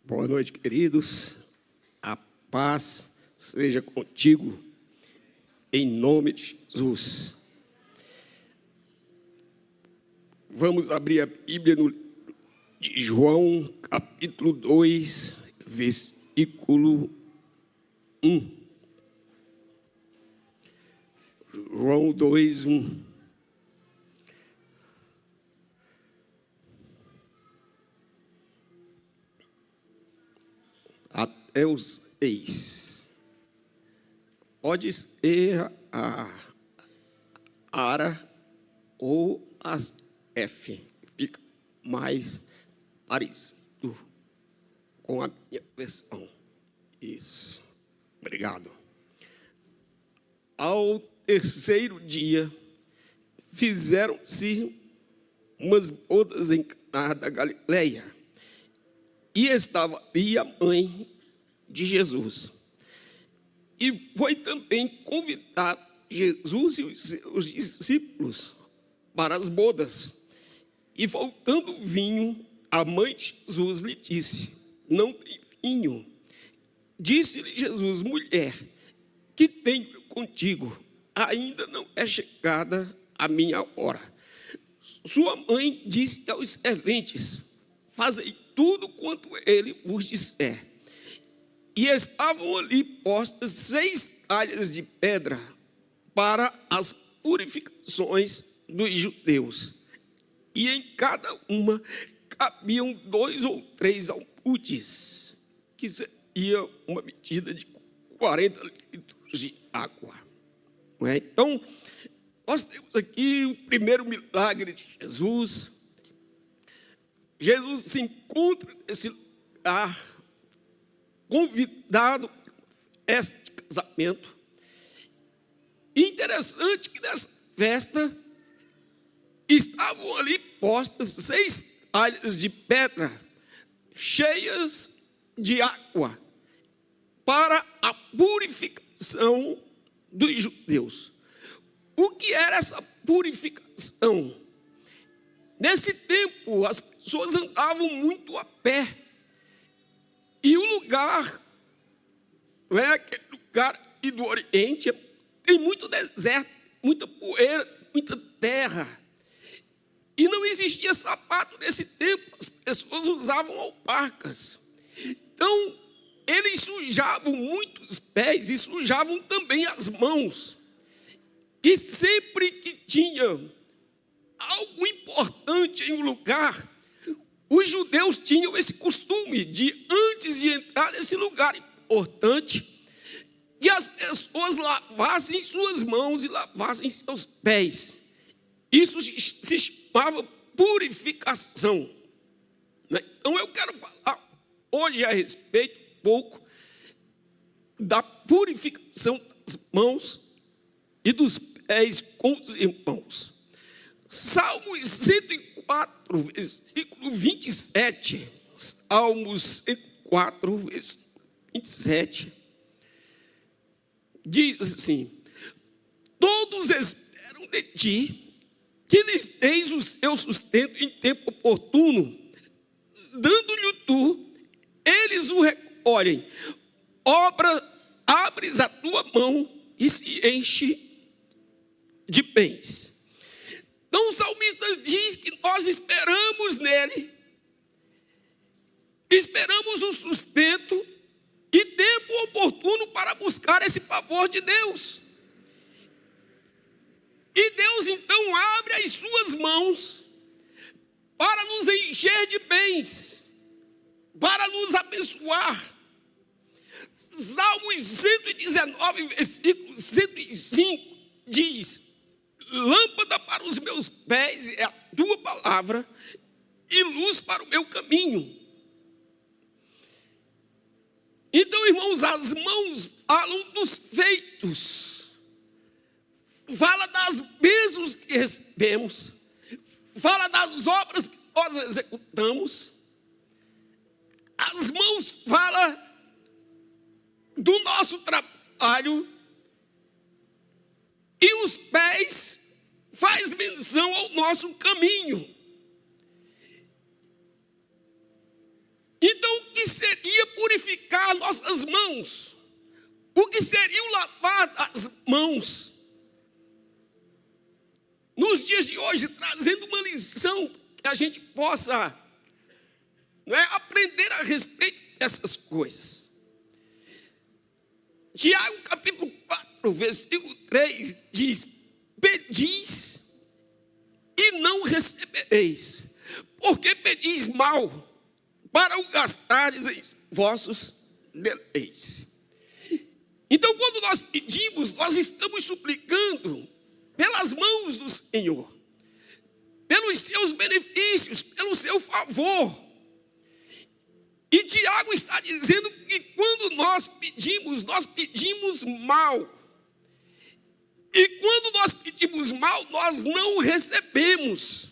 Boa noite, queridos. A paz seja contigo, em nome de Jesus. Vamos abrir a Bíblia no de João, capítulo 2, versículo 1. João 2, 1. Até os 6. Pode ser a ARA ou as F. Fica mais parecido com a minha versão. Isso. Obrigado. Ao terceiro dia, fizeram-se umas bodas em Caná da Galileia. E estava ali a mãe de Jesus. E foi também convidado Jesus e os seus discípulos para as bodas. E voltando o vinho, a mãe de Jesus lhe disse: não tem vinho. Disse-lhe Jesus: mulher, que tenho eu contigo? Ainda não é chegada a minha hora. Sua mãe disse aos serventes: fazei tudo quanto ele vos disser. E estavam ali postas 6 talhas de pedra para as purificações dos judeus. E em cada uma cabiam 2 ou 3 almudes, que seria uma medida de 40 litros de água. Não é? Então, nós temos aqui o primeiro milagre de Jesus. Jesus se encontra nesse lugar, convidado para uma festa de casamento. Interessante que nessa festa estavam ali postas 6 talhas de pedra cheias de água para a purificação dos judeus. O que era essa purificação? Nesse tempo, as pessoas andavam muito a pé. E o lugar, não é aquele lugar do Oriente, tem muito deserto, muita poeira, muita terra. E não existia sapato nesse tempo, as pessoas usavam alparcas. Então, eles sujavam muito os pés e sujavam também as mãos. E sempre que tinha algo importante em um lugar, os judeus tinham esse costume de, antes de entrar nesse lugar importante, que as pessoas lavassem suas mãos e lavassem seus pés. Isso se chamava purificação. Então eu quero falar hoje a respeito um pouco da purificação das mãos e dos pés com os irmãos. Salmos 104, versículo 27. Salmos 104, versículo 27. Diz assim: todos esperam de ti que lhes deis o seu sustento em tempo oportuno, dando-lhe tu, eles o recolhem. Abres a tua mão e se enche de bens. Então o salmista diz que nós esperamos nele, esperamos o sustento e tempo oportuno para buscar esse favor de Deus. E Deus então abre as suas mãos para nos encher de bens, para nos abençoar. Salmos 119, versículo 105 diz: lâmpada para os meus pés é a tua palavra e luz para o meu caminho. Então, irmãos, as mãos falam dos feitos, fala das bênçãos que recebemos, fala das obras que nós executamos. As mãos falam do nosso trabalho e os pés faz menção ao nosso caminho. Então, o que seria purificar nossas mãos? O que seria o lavar as mãos? Nos dias de hoje, trazendo uma lição que a gente possa aprender a respeito dessas coisas. Tiago capítulo 4, versículo 3 diz: pedis e não recebereis, porque pedis mal, para o gastardes em vossos deleites. Então, quando nós pedimos, nós estamos suplicando pelas mãos do Senhor, pelos seus benefícios, pelo seu favor. E Tiago está dizendo que quando nós pedimos mal. E quando nós pedimos mal, nós não recebemos.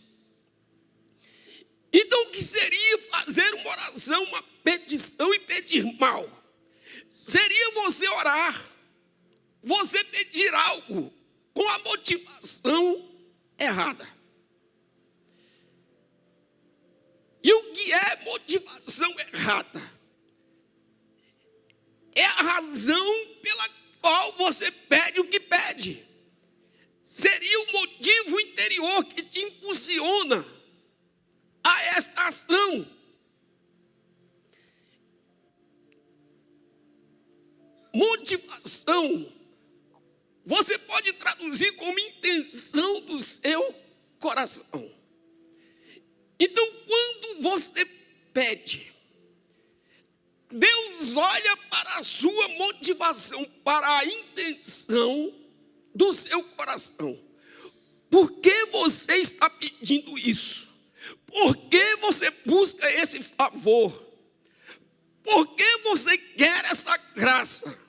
Então, o que seria fazer uma oração, uma petição e pedir mal? Seria você orar, você pedir algo com a motivação errada. E o que é motivação errada? É a razão pela qual você pede o que pede. Seria o motivo interior que te impulsiona a esta ação. Motivação, você pode traduzir como intenção do seu coração. Então, quando você pede, Deus olha para a sua motivação, para a intenção do seu coração. Por que você está pedindo isso? Por que você busca esse favor? Por que você quer essa graça?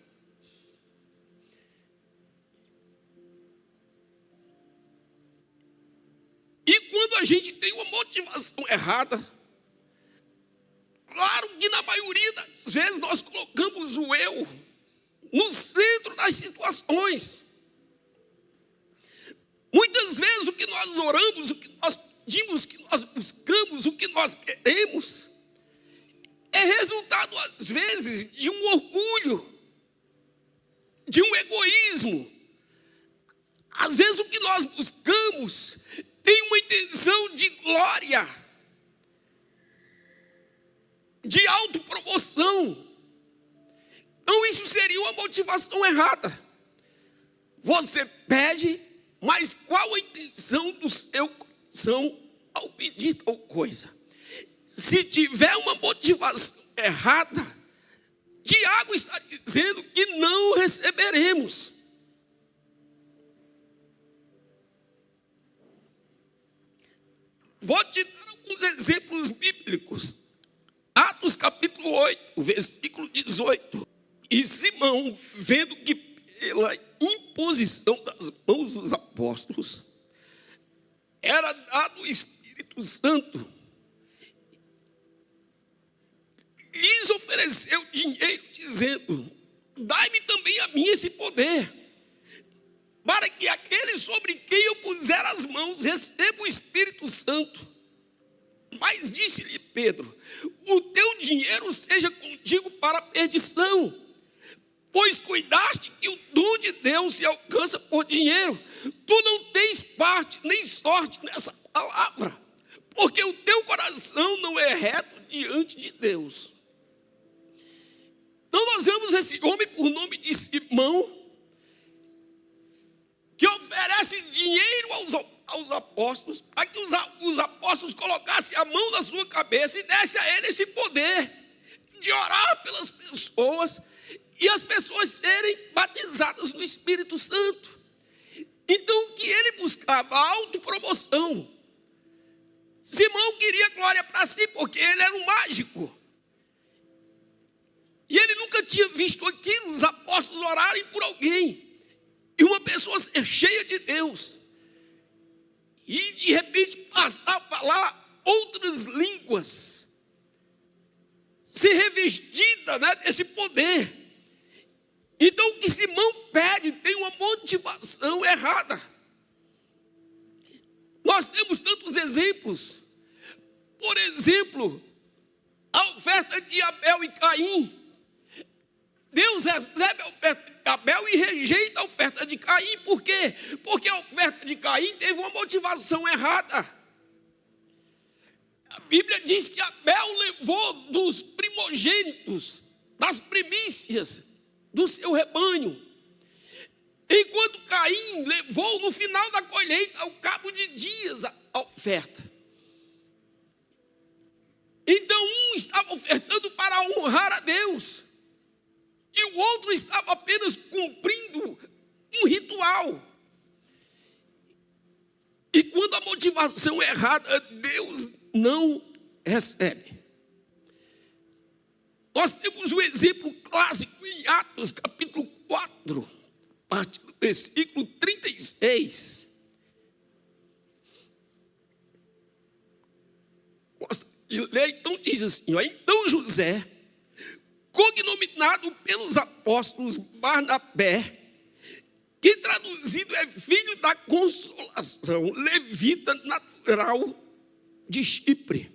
E quando a gente tem uma motivação errada, claro que na maioria das vezes nós colocamos o eu no centro das situações. Muitas vezes o que nós oramos, o que nós pedimos, o que nós buscamos, o que nós queremos, é resultado às vezes de um orgulho, de um egoísmo. Às vezes o que nós buscamos tem uma intenção de glória, de autopromoção. Então isso seria uma motivação errada. Você pede, mas qual a intenção do seu coração ao pedir tal coisa? Se tiver uma motivação errada, Tiago está dizendo que não receberemos. Vou te dar alguns exemplos bíblicos. Atos capítulo 8, versículo 18. E Simão, vendo que pela imposição das mãos dos apóstolos era dado o Espírito Santo, lhes ofereceu dinheiro, dizendo: dai-me também a mim esse poder, para que aquele sobre quem eu puser as mãos receba o Espírito Santo. Mas disse-lhe Pedro: o teu dinheiro seja contigo para a perdição, pois cuidaste que o dom de Deus se alcança por dinheiro. Tu não tens parte nem sorte nessa palavra, porque o teu coração não é reto diante de Deus. Então nós vemos esse homem por nome de Simão, que oferece dinheiro aos apóstolos, para que os apóstolos colocassem a mão na sua cabeça e dessem a ele esse poder de orar pelas pessoas e as pessoas serem batizadas no Espírito Santo. Então o que ele buscava? A autopromoção. Simão queria glória para si, porque ele era um mágico. E ele nunca tinha visto aquilo, os apóstolos orarem por alguém e uma pessoa ser cheia de Deus, e de repente passar a falar outras línguas, ser revestida desse poder. Então o que Simão pede tem uma motivação errada. Nós temos tantos exemplos. Por exemplo, a oferta de Abel e Caim. Deus recebe a oferta de Abel e rejeita a oferta de Caim. Por quê? Porque a oferta de Caim teve uma motivação errada. A Bíblia diz que Abel levou dos primogênitos, das primícias do seu rebanho, enquanto Caim levou no final da colheita, ao cabo de dias, a oferta. Então um estava ofertando para honrar a Deus, e o outro estava apenas cumprindo um ritual. E quando a motivação é errada, Deus não recebe. Nós temos um exemplo clássico em Atos, capítulo 4, a partir do versículo 36. Gosto de ler, então diz assim, ó, então José, cognominado pelos apóstolos Barnabé, que traduzido é filho da consolação, levita natural de Chipre.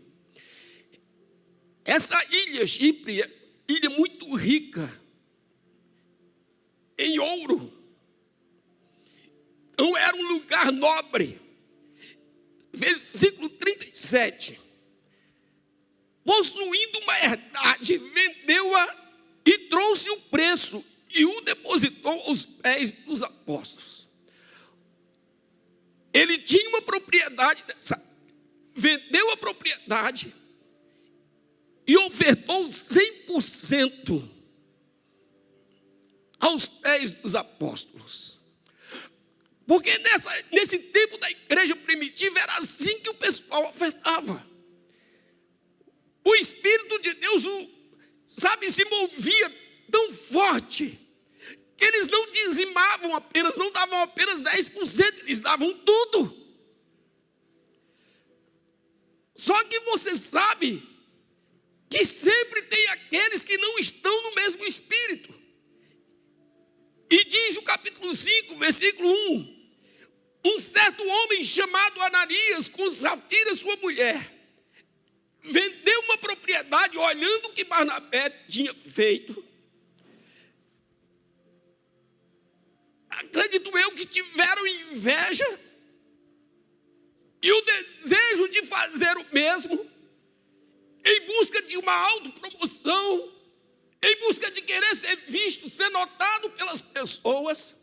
Essa ilha, Chipre, é ilha muito rica em ouro. Então era um lugar nobre. Versículo 37. Possuindo uma herdade, vendeu-a e trouxe o preço e o depositou aos pés dos apóstolos. Ele tinha uma propriedade, vendeu a propriedade e ofertou 100% aos pés dos apóstolos. Porque nesse tempo da igreja primitiva era assim que o pessoal ofertava. O Espírito de Deus, se movia tão forte que eles não dizimavam apenas, não davam apenas 10%, eles davam tudo. Só que você sabe que sempre tem aqueles que não estão no mesmo Espírito. E diz o capítulo 5, versículo 1, um certo homem chamado Ananias, com Safira, sua mulher, vendeu uma propriedade, olhando o que Barnabé tinha feito. Acredito eu que tiveram inveja e o desejo de fazer o mesmo, em busca de uma autopromoção, em busca de querer ser visto, ser notado pelas pessoas.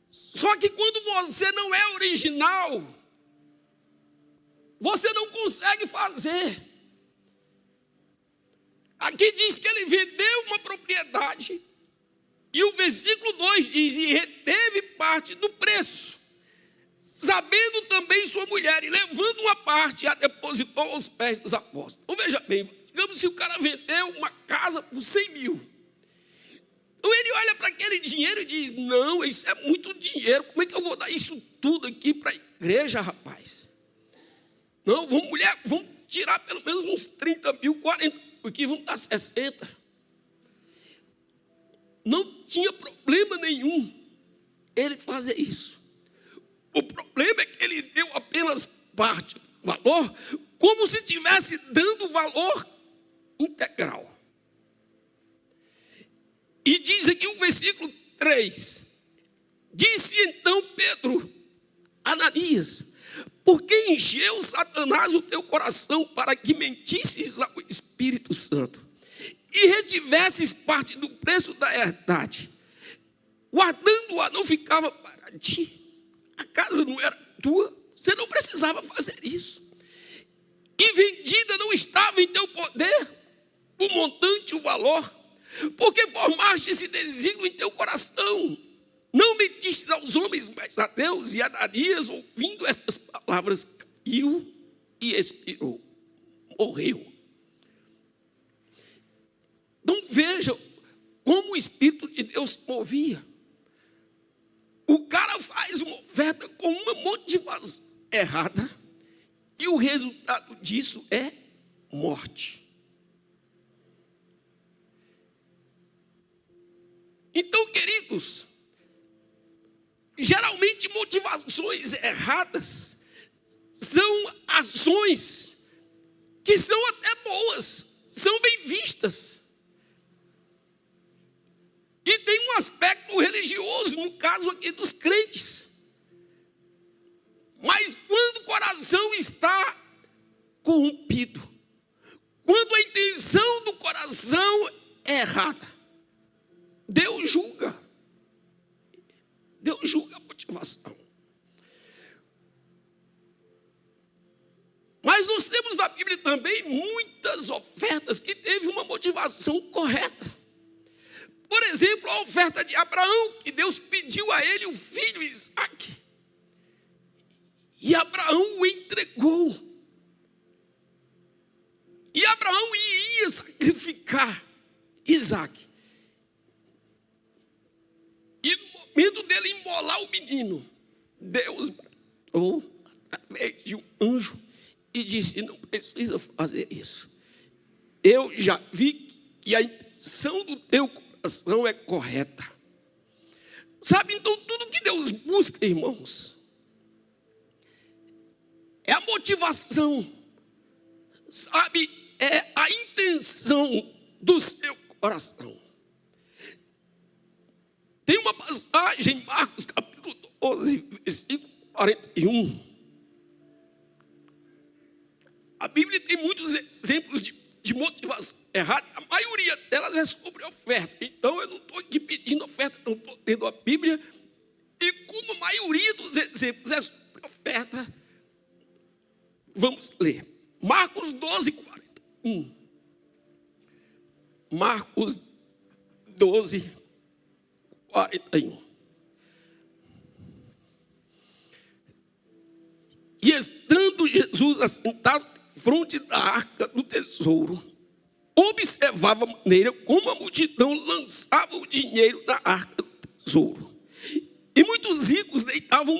Só que quando você não é original, você não consegue fazer. Aqui diz que ele vendeu uma propriedade, e o versículo 2 diz, e reteve parte do preço, sabendo também sua mulher, e levando uma parte, a depositou aos pés dos apóstolos. Então veja bem, digamos se o cara vendeu uma casa por 100 mil. Então ele olha para aquele dinheiro e diz, não, isso é muito dinheiro, como é que eu vou dar isso tudo aqui para a igreja, rapaz? Não, vamos tirar pelo menos uns 30 mil, 40, porque vamos dar 60. Não tinha problema nenhum ele fazer isso. O problema é que ele deu apenas parte do valor, como se estivesse dando o valor integral. E diz aqui o versículo 3, disse então Pedro, Ananias, por que encheu Satanás o teu coração para que mentisses ao Espírito Santo e retivesses parte do preço da herdade? Guardando-a não ficava para ti. A casa não era tua, você não precisava fazer isso. E vendida não estava em teu poder o montante, o valor, porque formaste esse desígnio em teu coração. Não mentiste aos homens, mas a Deus. E Ananias, ouvindo estas palavras, caiu e expirou, morreu. Então vejam como o Espírito de Deus se movia. O cara faz uma oferta com uma motivação errada, e o resultado disso é morte. Então, queridos, geralmente motivações erradas são ações que são até boas, são bem vistas. E tem um aspecto religioso, no caso aqui dos crentes. Mas quando o coração está corrompido, quando a intenção do coração é errada, Deus julga. Deus julga a motivação. Mas nós temos na Bíblia também muitas ofertas que teve uma motivação correta. Por exemplo, a oferta de Abraão, que Deus pediu a ele o filho Isaque. E Abraão o entregou. E Abraão ia sacrificar Isaque. E no momento dele imolar o menino, Deus mandou através de um anjo e disse: não precisa fazer isso. Eu já vi que a intenção do teu coração é correta. Sabe, então tudo que Deus busca, irmãos, é a motivação, sabe, é a intenção do seu coração. Tem uma passagem em Marcos capítulo 12, versículo 41. A Bíblia tem muitos exemplos de motivação errada. A maioria delas é sobre oferta. Então eu não estou aqui pedindo oferta, não estou tendo a Bíblia. E como a maioria dos exemplos é sobre oferta, vamos ler. Marcos 12, 41. Marcos 12, 41. E estando Jesus assentado fronte da arca do tesouro, observava a maneira como a multidão lançava o dinheiro na arca do tesouro. E muitos ricos deitavam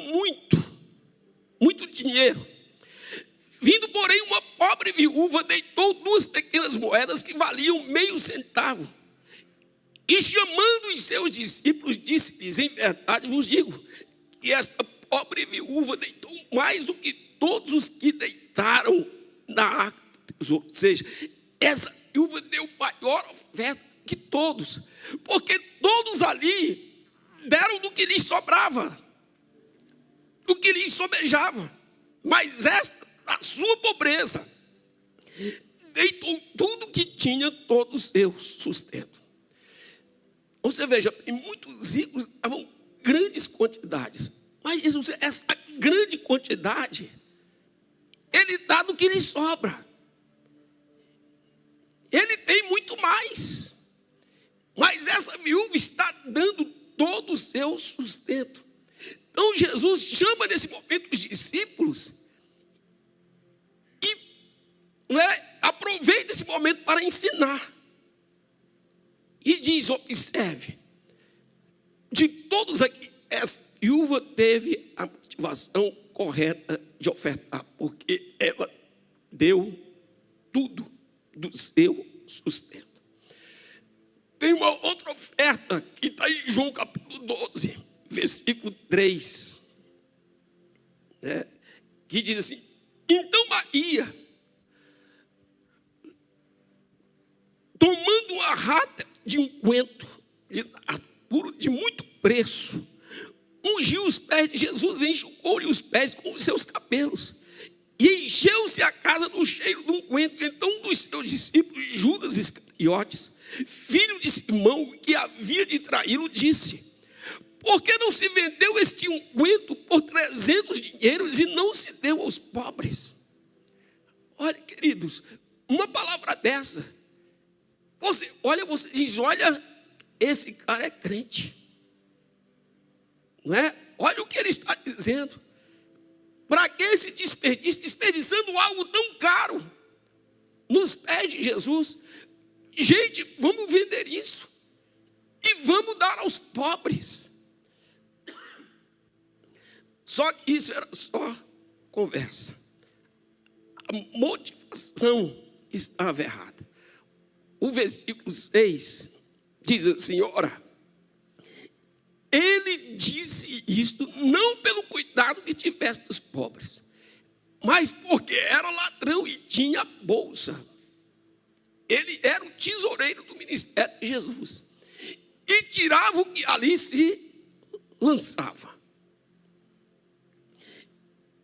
muito dinheiro. Vindo, porém, uma pobre viúva deitou 2 pequenas moedas que valiam meio centavo. E chamando os seus discípulos, disse-lhes: em verdade vos digo, que esta pobre viúva deitou mais do que todos os que deitaram na arca do tesouro. Ou seja, essa viúva deu maior oferta que todos, porque todos ali deram do que lhes sobrava, do que lhes sobejava. Mas esta, da sua pobreza, deitou tudo que tinha, todo o seu sustento. Você veja, muitos ricos davam grandes quantidades, mas Jesus, essa grande quantidade, ele dá do que lhe sobra. Ele tem muito mais. Mas essa viúva está dando todo o seu sustento. Então Jesus chama nesse momento os discípulos e aproveita esse momento para ensinar. E diz: observe, de todos aqui, essa viúva teve a motivação correta de ofertar, porque ela deu tudo do seu sustento. Tem uma outra oferta que está em João capítulo 12, versículo 3, né, que diz assim: então Maria, tomando uma rata de unguento de nardo puro de muito preço, ungiu os pés de Jesus, enxugou-lhe os pés com os seus cabelos, e encheu-se a casa do cheiro do unguento. Então um dos seus discípulos, Judas Iscariotes, filho de Simão, que havia de traí-lo, disse: por que não se vendeu este unguento por 300 dinheiros e não se deu aos pobres? Olha, queridos, uma palavra dessa, você olha, você diz: olha, esse cara é crente, não é? Olha o que ele está dizendo. Para que esse desperdício, desperdiçando algo tão caro nos pés de Jesus? Gente, vamos vender isso e vamos dar aos pobres. Só que isso era só conversa. A motivação estava errada. O versículo 6 diz assim: ora, ele disse isto não pelo cuidado que tivesse dos pobres, mas porque era ladrão e tinha bolsa. Ele era o tesoureiro do ministério de Jesus. E tirava o que ali se lançava.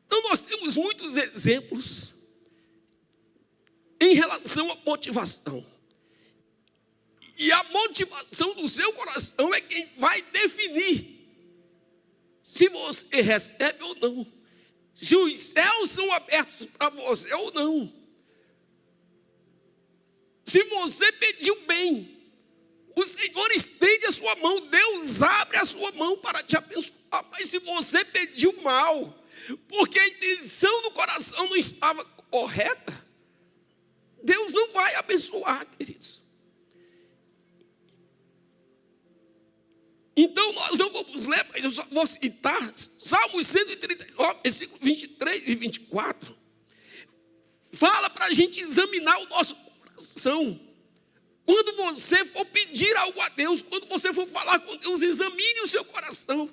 Então nós temos muitos exemplos em relação à motivação. E a motivação do seu coração é quem vai definir se você recebe ou não. Se os céus são abertos para você ou não. Se você pediu bem, o Senhor estende a sua mão, Deus abre a sua mão para te abençoar. Mas se você pediu mal, porque a intenção do coração não estava correta, Deus não vai abençoar, queridos. Então nós não vamos ler, mas eu só vou citar Salmos 139, versículo 23 e 24. Fala para a gente examinar o nosso coração. Quando você for pedir algo a Deus, quando você for falar com Deus, examine o seu coração.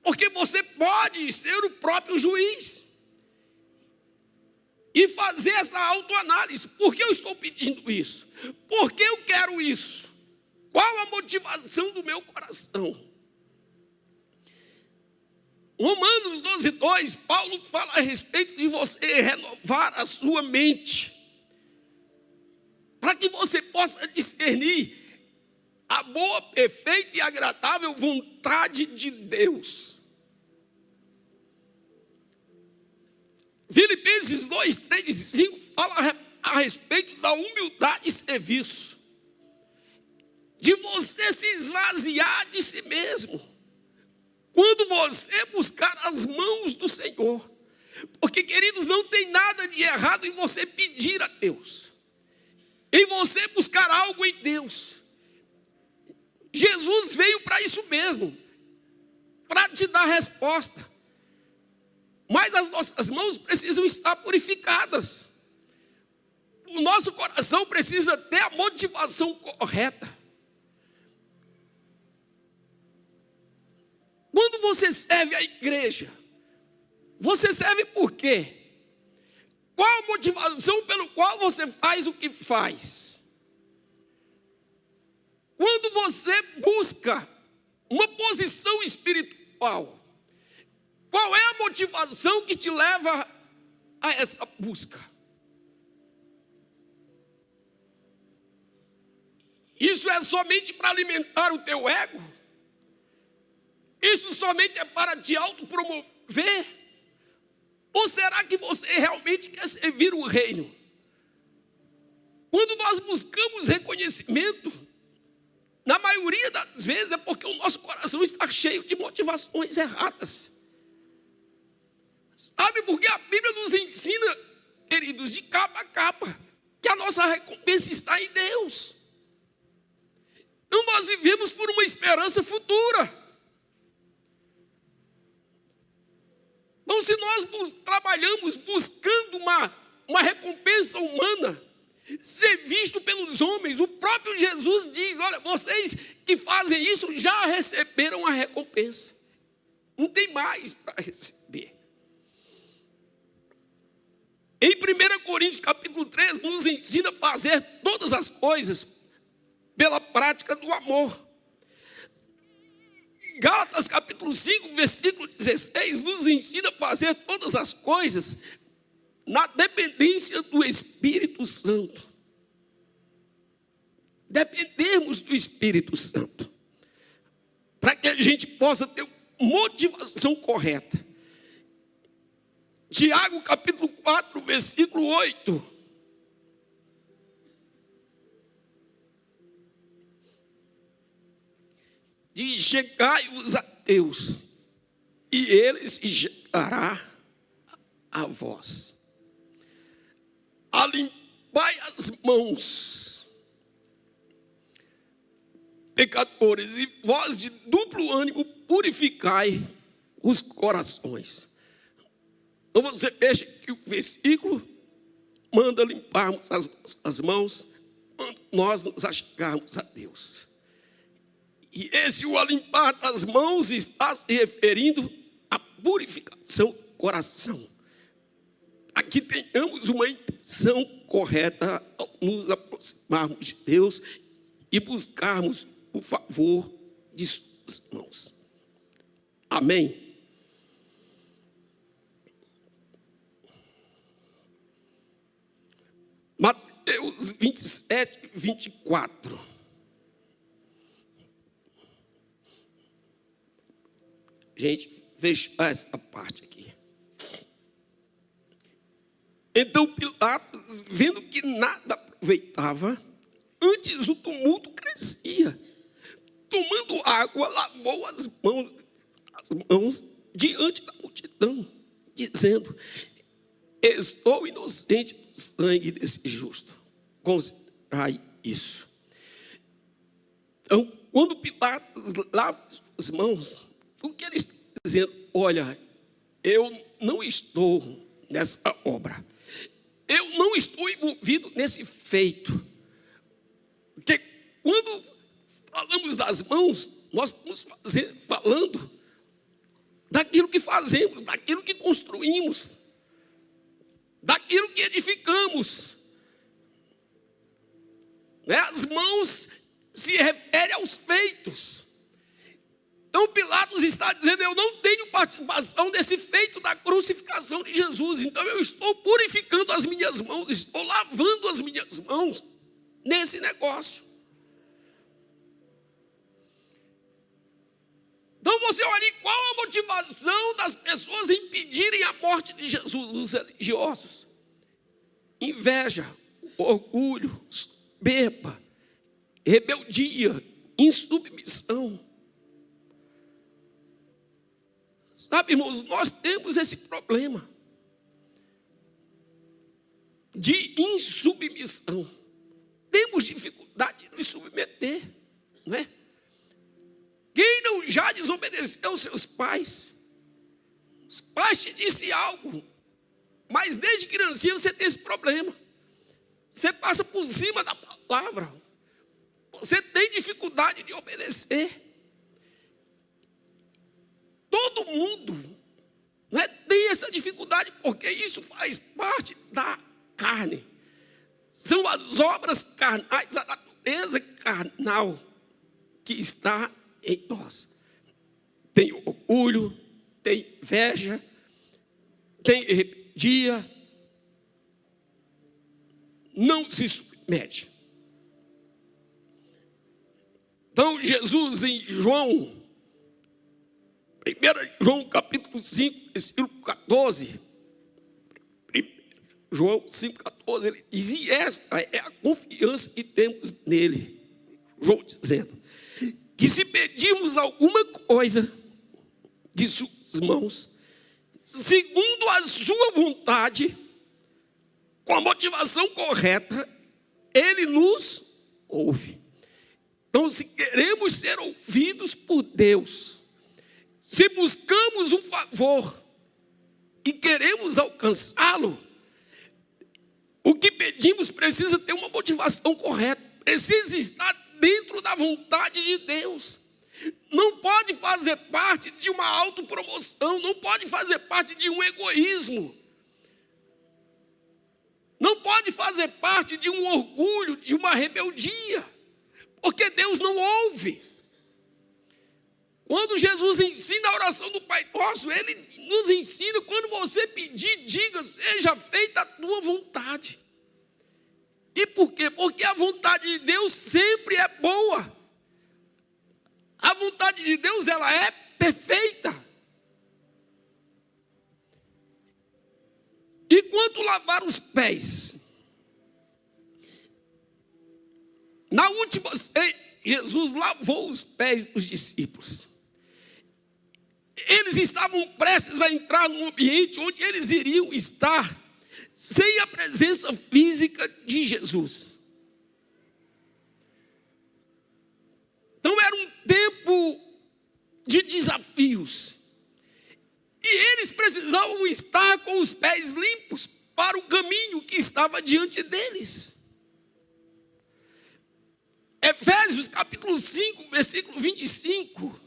Porque você pode ser o próprio juiz. E fazer essa autoanálise. Por que eu estou pedindo isso? Por que eu quero isso? Qual a motivação do meu coração? Romanos 12:2, Paulo fala a respeito de você renovar a sua mente, para que você possa discernir a boa, perfeita e agradável vontade de Deus. Filipenses 2:3 e 5 fala a respeito da humildade e serviço, de você se esvaziar de si mesmo, quando você buscar as mãos do Senhor. Porque, queridos, não tem nada de errado em você pedir a Deus, em você buscar algo em Deus. Jesus veio para isso mesmo, para te dar resposta. Mas as nossas mãos precisam estar purificadas. O nosso coração precisa ter a motivação correta. Quando você serve a igreja, você serve por quê? Qual a motivação pelo qual você faz o que faz? Quando você busca uma posição espiritual, qual é a motivação que te leva a essa busca? Isso é somente para alimentar o teu ego? Isso somente é para te autopromover? Ou será que você realmente quer servir o reino? Quando nós buscamos reconhecimento, na maioria das vezes é porque o nosso coração está cheio de motivações erradas. Sabe, porque a Bíblia nos ensina, queridos, de capa a capa, que a nossa recompensa está em Deus. Então nós vivemos por uma esperança futura. Então, se nós trabalhamos buscando uma recompensa humana, ser visto pelos homens, o próprio Jesus diz: olha, vocês que fazem isso já receberam a recompensa, não tem mais para receber. Em 1 Coríntios capítulo 3, nos ensina a fazer todas as coisas pela prática do amor. Gálatas capítulo 5, versículo 16, nos ensina a fazer todas as coisas na dependência do Espírito Santo. Dependemos do Espírito Santo, para que a gente possa ter motivação correta. Tiago capítulo 4, versículo 8. Diz: chegai-vos a Deus, e Ele se chegará a vós. Alimpai as mãos, pecadores, e vós de duplo ânimo purificai os corações. Então você veja que o versículo manda limparmos as mãos, quando nós nos achegarmos a Deus. E esse o limpar das mãos está se referindo à purificação do coração. a que tenhamos uma intenção correta ao nos aproximarmos de Deus e buscarmos o favor de suas mãos. Amém? Mateus 27, 24. Gente, veja essa parte aqui. Então Pilatos, vendo que nada aproveitava, antes o tumulto crescia. Tomando água, lavou as mãos diante da multidão, dizendo: estou inocente do sangue desse justo. Considerai isso. Então, quando Pilatos lava as mãos, o que ele está dizendo? Olha, eu não estou nessa obra. Eu não estou envolvido nesse feito. Porque quando falamos das mãos, nós estamos falando daquilo que fazemos, daquilo que construímos, daquilo que edificamos. As mãos se referem aos feitos. Então Pilatos está dizendo: eu não tenho participação nesse feito da crucificação de Jesus. Então eu estou purificando as minhas mãos, estou lavando as minhas mãos nesse negócio. Então você olha qual a motivação das pessoas em pedirem a morte de Jesus, os religiosos: inveja, orgulho, soberba, rebeldia, insubmissão. Sabe, irmãos, nós temos esse problema de insubmissão. Temos dificuldade de nos submeter, não é? Quem não já desobedeceu aos seus pais? Os pais te disseram algo, mas desde criancinha você tem esse problema. Você passa por cima da palavra. Você tem dificuldade de obedecer. Todo mundo, não é, tem essa dificuldade, porque isso faz parte da carne. São as obras carnais, a natureza carnal que está em nós. Tem orgulho, tem inveja, tem rebeldia. Não se submete. Então Jesus em João 1 João capítulo 5, versículo 14, 1 João 5, 14, ele diz: e esta é a confiança que temos nele. João dizendo que se pedirmos alguma coisa de suas mãos, segundo a sua vontade, com a motivação correta, ele nos ouve. Então, se queremos ser ouvidos por Deus, se buscamos um favor e queremos alcançá-lo, o que pedimos precisa ter uma motivação correta, precisa estar dentro da vontade de Deus. Não pode fazer parte de uma autopromoção, não pode fazer parte de um egoísmo, não pode fazer parte de um orgulho, de uma rebeldia, porque Deus não ouve. Quando Jesus ensina a oração do Pai Nosso, Ele nos ensina: quando você pedir, diga, seja feita a tua vontade. E por quê? Porque a vontade de Deus sempre é boa. A vontade de Deus, ela é perfeita. E quanto lavar os pés? Na última ceia, Jesus lavou os pés dos discípulos. Eles estavam prestes a entrar num ambiente onde eles iriam estar sem a presença física de Jesus. Então era um tempo de desafios. E eles precisavam estar com os pés limpos para o caminho que estava diante deles. Efésios capítulo 5, versículo 25,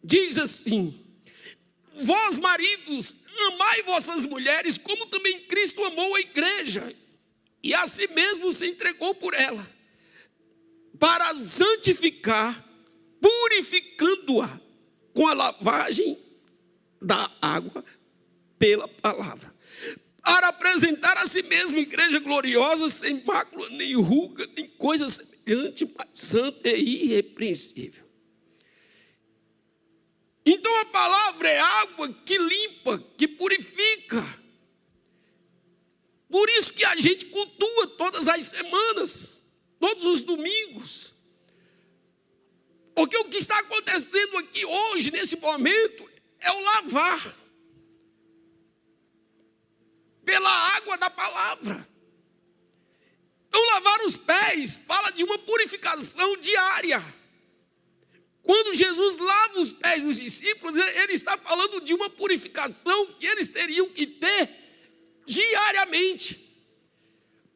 diz assim: vós maridos, amai vossas mulheres, como também Cristo amou a igreja, e a si mesmo se entregou por ela, para santificar, purificando-a com a lavagem da água pela palavra, para apresentar a si mesmo igreja gloriosa, sem mácula, nem ruga, nem coisa semelhante, mas santa e irrepreensível. Então a palavra é água que limpa, que purifica. Por isso que a gente cultua todas as semanas, todos os domingos. Porque o que está acontecendo aqui hoje, nesse momento, é o lavar pela água da palavra. Então, lavar os pés fala de uma purificação diária. Quando Jesus lava os pés dos discípulos, ele está falando de uma purificação que eles teriam que ter diariamente.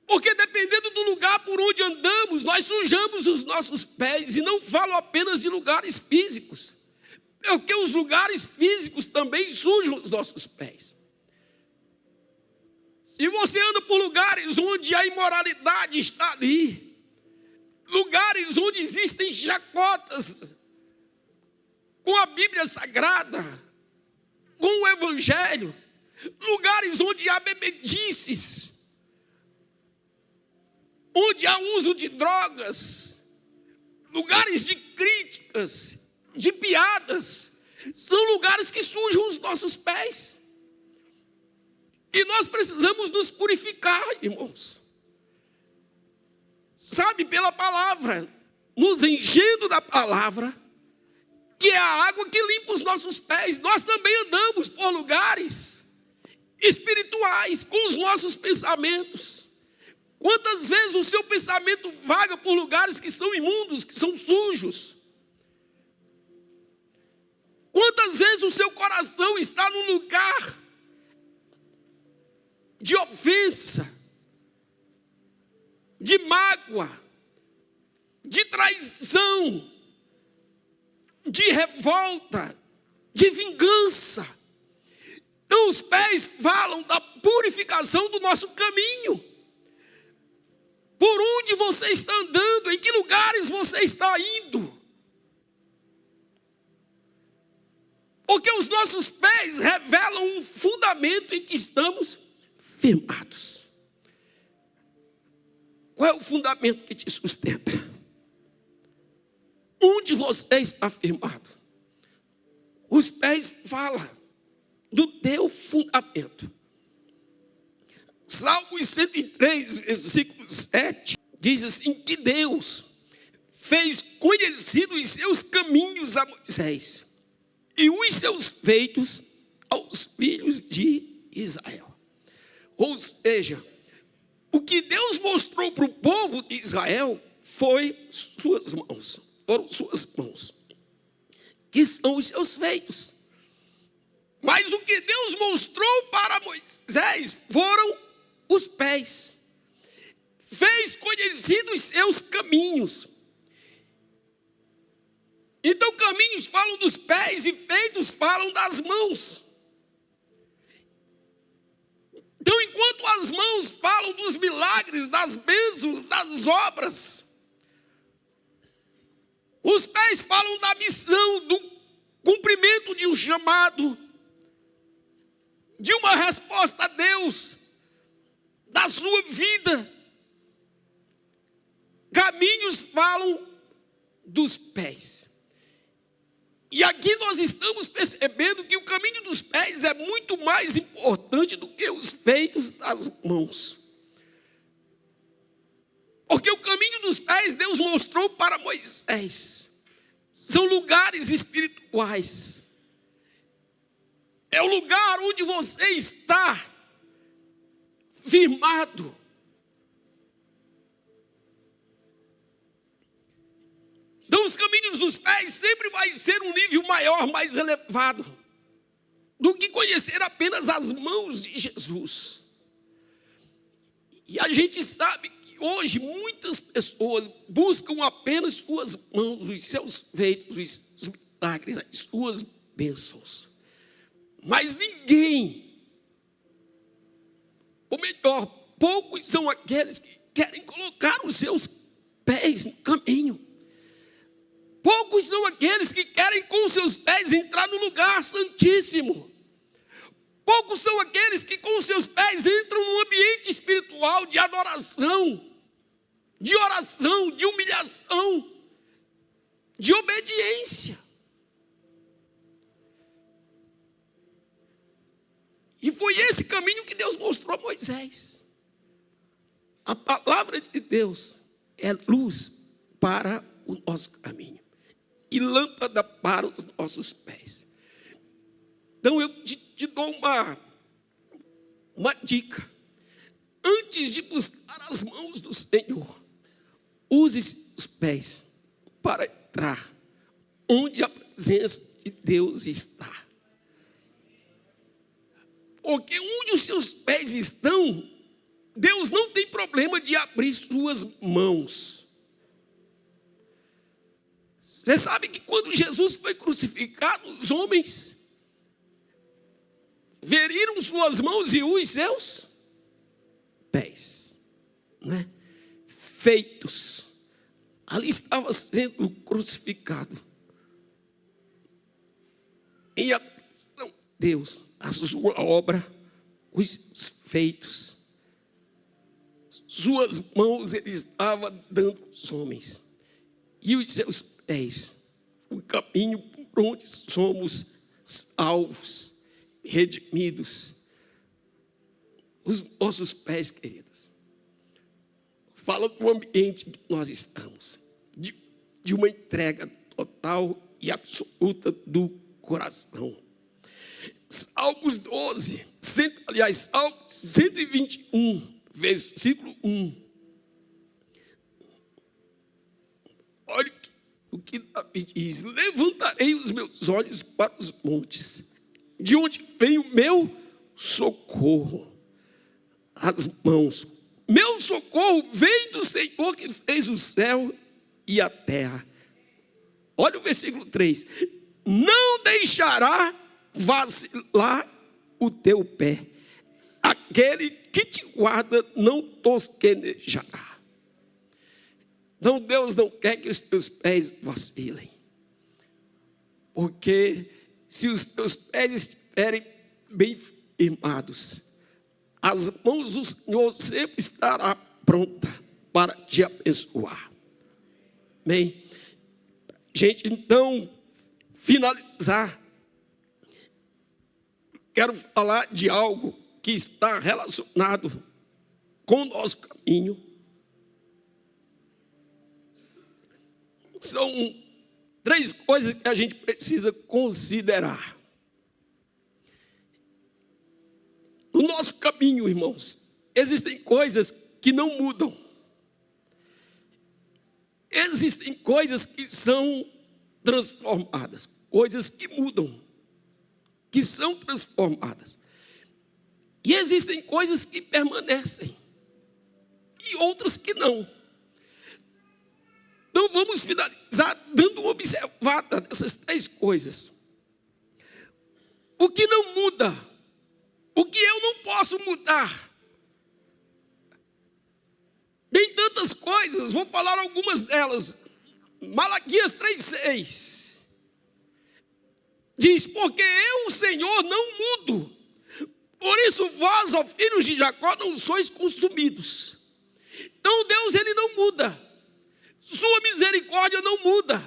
Porque dependendo do lugar por onde andamos, nós sujamos os nossos pés. E não falo apenas de lugares físicos, porque os lugares físicos também sujam os nossos pés. Se você anda por lugares onde a imoralidade está ali, lugares onde existem chacotas com a Bíblia Sagrada, com o Evangelho, lugares onde há bebedices, onde há uso de drogas, lugares de críticas, de piadas, são lugares que sujam os nossos pés. E nós precisamos nos purificar, irmãos. Sabe, pela palavra, nos enchendo da palavra, que é a água que limpa os nossos pés. Nós também andamos por lugares espirituais com os nossos pensamentos. Quantas vezes o seu pensamento vaga por lugares que são imundos, que são sujos? Quantas vezes o seu coração está num lugar de ofensa, de mágoa, de traição, de revolta, de vingança? Então os pés falam da purificação do nosso caminho. Por onde você está andando? Em que lugares você está indo? Porque os nossos pés revelam um fundamento em que estamos firmados. Qual é o fundamento que te sustenta? Onde você está firmado? Os pés falam do teu fundamento. Salmos 103, versículo 7, diz assim: que Deus fez conhecidos os seus caminhos a Moisés e os seus feitos aos filhos de Israel. Ou seja, o que Deus mostrou para o povo de Israel foram suas mãos, que são os seus feitos. Mas o que Deus mostrou para Moisés foram os pés. Fez conhecidos os seus caminhos. Então caminhos falam dos pés e feitos falam das mãos. Então enquanto as mãos falam dos milagres, das bênçãos, das obras, os pés falam da missão, do cumprimento de um chamado, de uma resposta a Deus, da sua vida. Caminhos falam dos pés. E aqui nós estamos percebendo que o caminho dos pés é muito mais importante do que os feitos das mãos. Porque o caminho dos pés Deus mostrou para Moisés. São lugares espirituais. É o lugar onde você está firmado. Então os caminhos dos pés sempre vai ser um nível maior, mais elevado, do que conhecer apenas as mãos de Jesus. E a gente sabe que hoje muitas pessoas buscam apenas suas mãos, os seus feitos, os milagres, as suas bênçãos. Mas ninguém, ou melhor, poucos são aqueles que querem colocar os seus pés no caminho. Poucos são aqueles que querem com os seus pés entrar no lugar santíssimo. Poucos são aqueles que com os seus pés entram num ambiente espiritual de adoração, de oração, de humilhação, de obediência. E foi esse caminho que Deus mostrou a Moisés. A palavra de Deus é luz para o nosso caminho e lâmpada para os nossos pés. Então eu te dou uma dica. Antes de buscar as mãos do Senhor, use os pés para entrar onde a presença de Deus está. Porque onde os seus pés estão, Deus não tem problema de abrir suas mãos. Você sabe que quando Jesus foi crucificado, os homens feriram suas mãos e os seus pés, né? Feitos. Ali estava sendo crucificado. Em atenção a Deus, a sua obra, os feitos. Suas mãos ele estava dando aos homens. E os seus pés, o caminho por onde somos salvos, redimidos. Os nossos pés, queridos, fala do ambiente que nós estamos, de uma entrega total e absoluta do coração. Salmos 12, Salmos 121, versículo 1. Olha o que Davi diz: levantarei os meus olhos para os montes, de onde vem o meu socorro. As mãos. Meu socorro vem do Senhor que fez o céu e a terra. Olha o versículo 3. Não deixará vacilar o teu pé. Aquele que te guarda não tosquenejará. Então Deus não quer que os teus pés vacilem. Porque se os teus pés estiverem bem firmados, as mãos do Senhor sempre estará pronta para te abençoar. Amém? Gente, então, finalizar, quero falar de algo que está relacionado com o nosso caminho. São 3 coisas que a gente precisa considerar. No nosso caminho, irmãos, existem coisas que não mudam. Existem coisas que são transformadas, coisas que mudam, que são transformadas. E existem coisas que permanecem e outras que não. Então vamos finalizar dando uma observada nessas 3 coisas. O que não muda, o que eu não posso mudar. Tem tantas coisas, vou falar algumas delas. Malaquias 3,6 diz: porque eu, o Senhor, não mudo. Por isso vós, ó filhos de Jacó, não sois consumidos. Então Deus, ele não muda. Sua misericórdia não muda.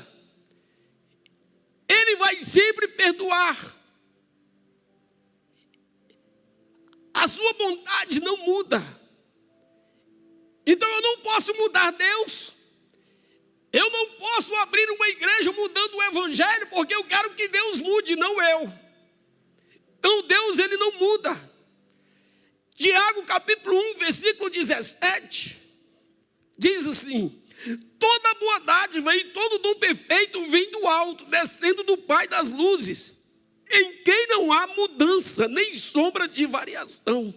Ele vai sempre perdoar. A sua bondade não muda. Então eu não posso mudar Deus. Eu não posso abrir uma igreja mudando o evangelho, porque eu quero que Deus mude, não eu. Então Deus, ele não muda. Tiago capítulo 1, versículo 17, diz assim: toda boa dádiva e todo dom perfeito vem do alto, descendo do Pai das luzes, em quem não há mudança, nem sombra de variação.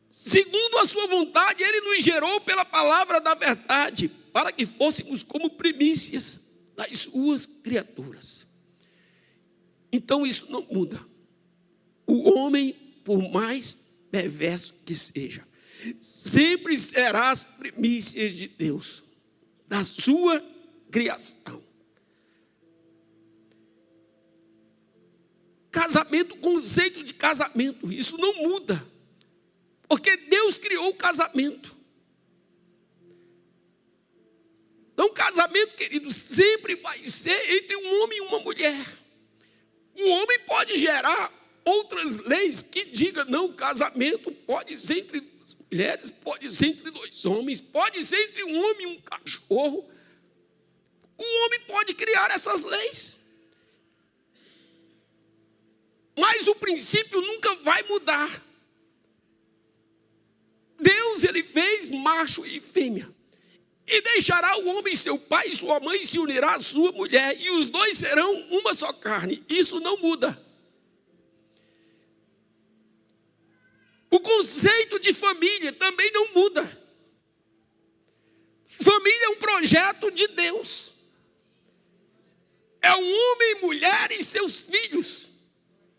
Segundo a sua vontade, ele nos gerou pela palavra da verdade, para que fôssemos como primícias das suas criaturas. Então isso não muda. O homem, por mais perverso que seja, sempre será as primícias de Deus, da sua criação. Casamento, conceito de casamento, isso não muda, porque Deus criou o casamento. Então, casamento, querido, sempre vai ser entre um homem e uma mulher. O homem pode gerar outras leis que digam, não, o casamento pode ser entre duas mulheres, pode ser entre dois homens, pode ser entre um homem e um cachorro. O homem pode criar essas leis. Mas o princípio nunca vai mudar. Deus, ele fez macho e fêmea. E deixará o homem seu pai e sua mãe, e se unirá à sua mulher, e os dois serão uma só carne. Isso não muda. O conceito de família também não muda. Família é um projeto de Deus. É um homem, mulher e seus filhos.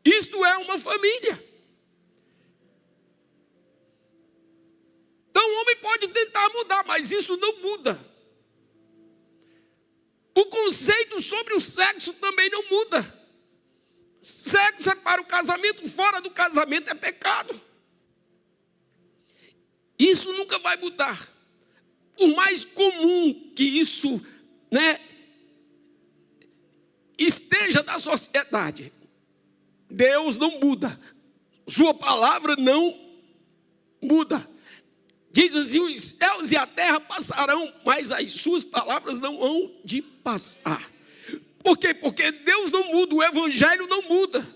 Isto é uma família. Então o homem pode tentar mudar, mas isso não muda. O conceito sobre o sexo também não muda. Sexo é para o casamento, fora do casamento é pecado. Isso nunca vai mudar. Por mais comum que isso, esteja na sociedade, Deus não muda. Sua palavra não muda. Diz assim, os céus e a terra passarão, mas as suas palavras não hão de passar. Por quê? Porque Deus não muda, o evangelho não muda.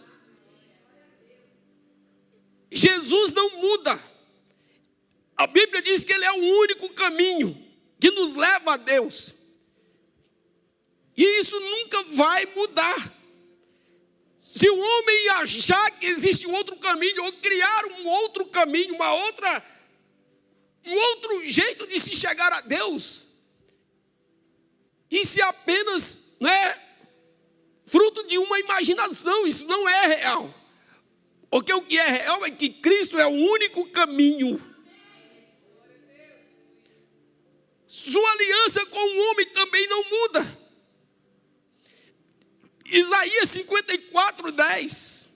Jesus não muda. A Bíblia diz que ele é o único caminho que nos leva a Deus. E isso nunca vai mudar. Se o homem achar que existe um outro caminho, ou criar um outro caminho, um outro jeito de se chegar a Deus, isso é apenas fruto de uma imaginação, isso não é real. Porque o que é real é que Cristo é o único caminho. Sua aliança com o homem também não muda. Isaías 54:10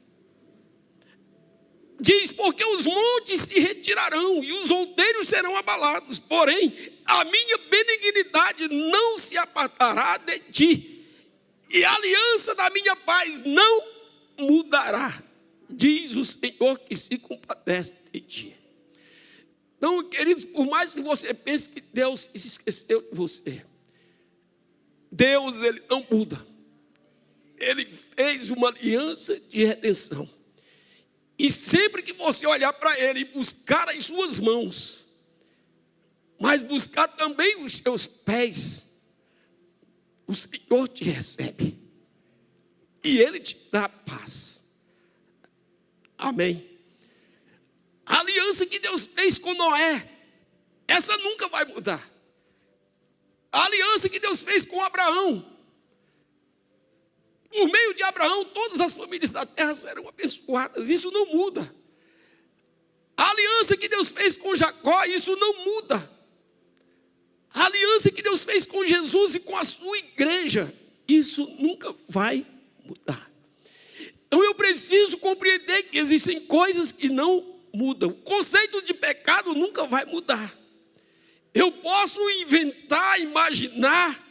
diz, porque os montes se retirarão e os outeiros serão abalados, porém a minha benignidade não se apartará de ti, e a aliança da minha paz não mudará, diz o Senhor que se compadece de ti. Então, queridos, por mais que você pense que Deus se esqueceu de você, Deus, ele não muda. Ele fez uma aliança de redenção. E sempre que você olhar para ele e buscar as suas mãos, mas buscar também os seus pés, o Senhor te recebe. E ele te dá paz. Amém. A aliança que Deus fez com Noé, essa nunca vai mudar. A aliança que Deus fez com Abraão, por meio de Abraão, todas as famílias da terra serão abençoadas. Isso não muda. A aliança que Deus fez com Jacó, isso não muda. A aliança que Deus fez com Jesus e com a sua igreja, isso nunca vai mudar. Então eu preciso compreender que existem coisas que não mudam. O conceito de pecado nunca vai mudar. Eu posso inventar, imaginar,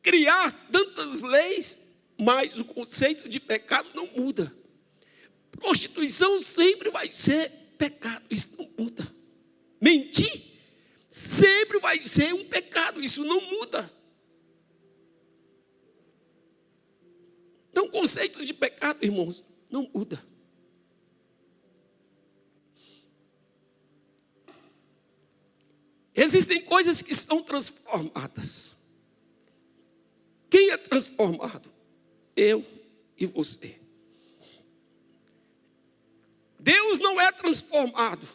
criar tantas leis, mas o conceito de pecado não muda. Prostituição sempre vai ser pecado, isso não muda. Mentir sempre vai ser um pecado, isso não muda. Então, o conceito de pecado, irmãos, não muda. Existem coisas que são transformadas. Quem é transformado? Eu e você. Deus não é transformado.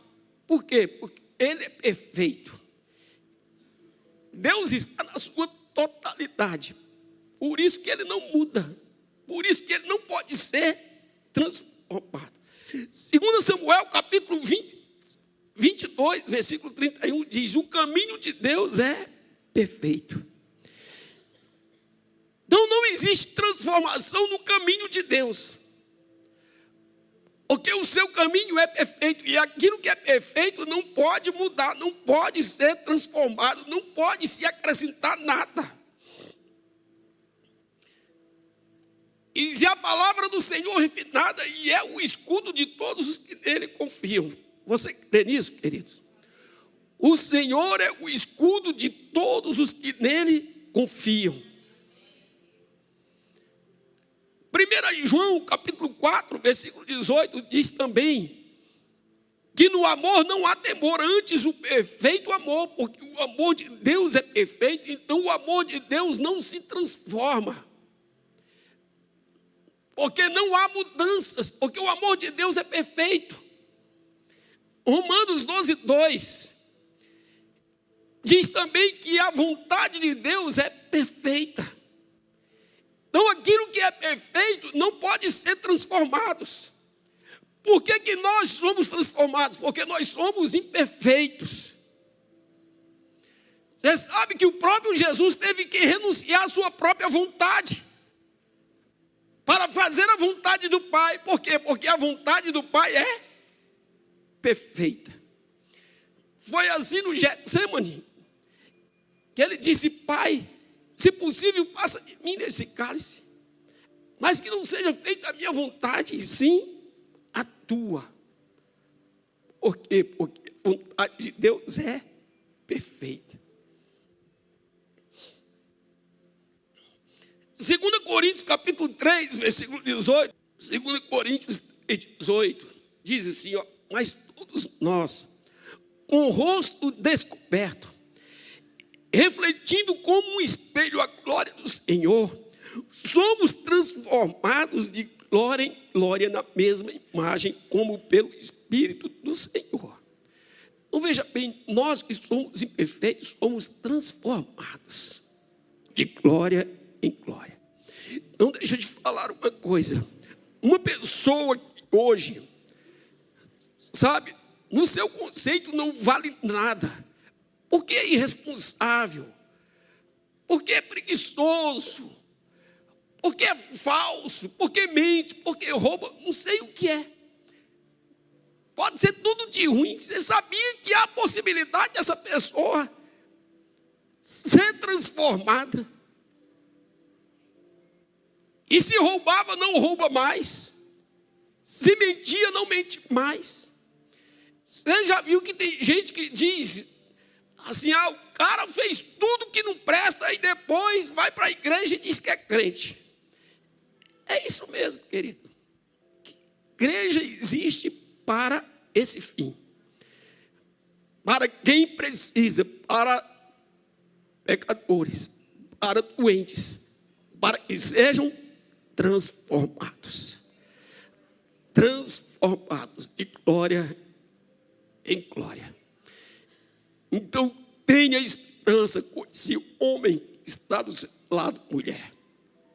Por quê? Porque ele é perfeito. Deus está na sua totalidade. Por isso que ele não muda. Por isso que ele não pode ser transformado. 2 Samuel, capítulo 22, versículo 31, diz: o caminho de Deus é perfeito. Então não existe transformação no caminho de Deus, porque o seu caminho é perfeito, e aquilo que é perfeito não pode mudar, não pode ser transformado, não pode se acrescentar nada. E a palavra do Senhor refinada, e é o escudo de todos os que nele confiam. Você crê nisso, queridos? O Senhor é o escudo de todos os que nele confiam. 1 João, capítulo 4, versículo 18, diz também que no amor não há temor, antes o perfeito amor, porque o amor de Deus é perfeito, então o amor de Deus não se transforma. Porque não há mudanças, porque o amor de Deus é perfeito. Romanos 12, 2 diz também que a vontade de Deus é perfeita. Então aquilo que é perfeito não pode ser transformado. Por que nós somos transformados? Porque nós somos imperfeitos. Você sabe que o próprio Jesus teve que renunciar à sua própria vontade para fazer a vontade do Pai. Por quê? Porque a vontade do Pai é perfeita. Foi assim no Getsemane, que ele disse: Pai, se possível, passa de mim nesse cálice, mas que não seja feita a minha vontade, e sim a tua. Por quê? Porque a vontade de Deus é perfeita. 2 Coríntios capítulo 3, versículo 18, 2 Coríntios 18, diz assim, ó: mas todos nós, com o rosto descoberto, refletindo como um espelho a glória do Senhor, somos transformados de glória em glória na mesma imagem, como pelo Espírito do Senhor. Então veja bem, nós que somos imperfeitos, somos transformados de glória em glória. Então deixa eu te falar uma coisa. Uma pessoa que hoje, sabe, no seu conceito não vale nada, porque é irresponsável, porque é preguiçoso, porque é falso, porque mente, porque rouba, não sei o que é. Pode ser tudo de ruim. Você sabia que há a possibilidade dessa pessoa ser transformada? E se roubava, não rouba mais. Se mentia, não mente mais. Você já viu que tem gente que diz assim: ah, o cara fez tudo que não presta e depois vai para a igreja e diz que é crente. É isso mesmo, querido. Igreja existe para esse fim. Para quem precisa, para pecadores, para doentes, para que sejam transformados. Transformados de glória em glória. Então tenha esperança com esse homem que está do seu lado, mulher.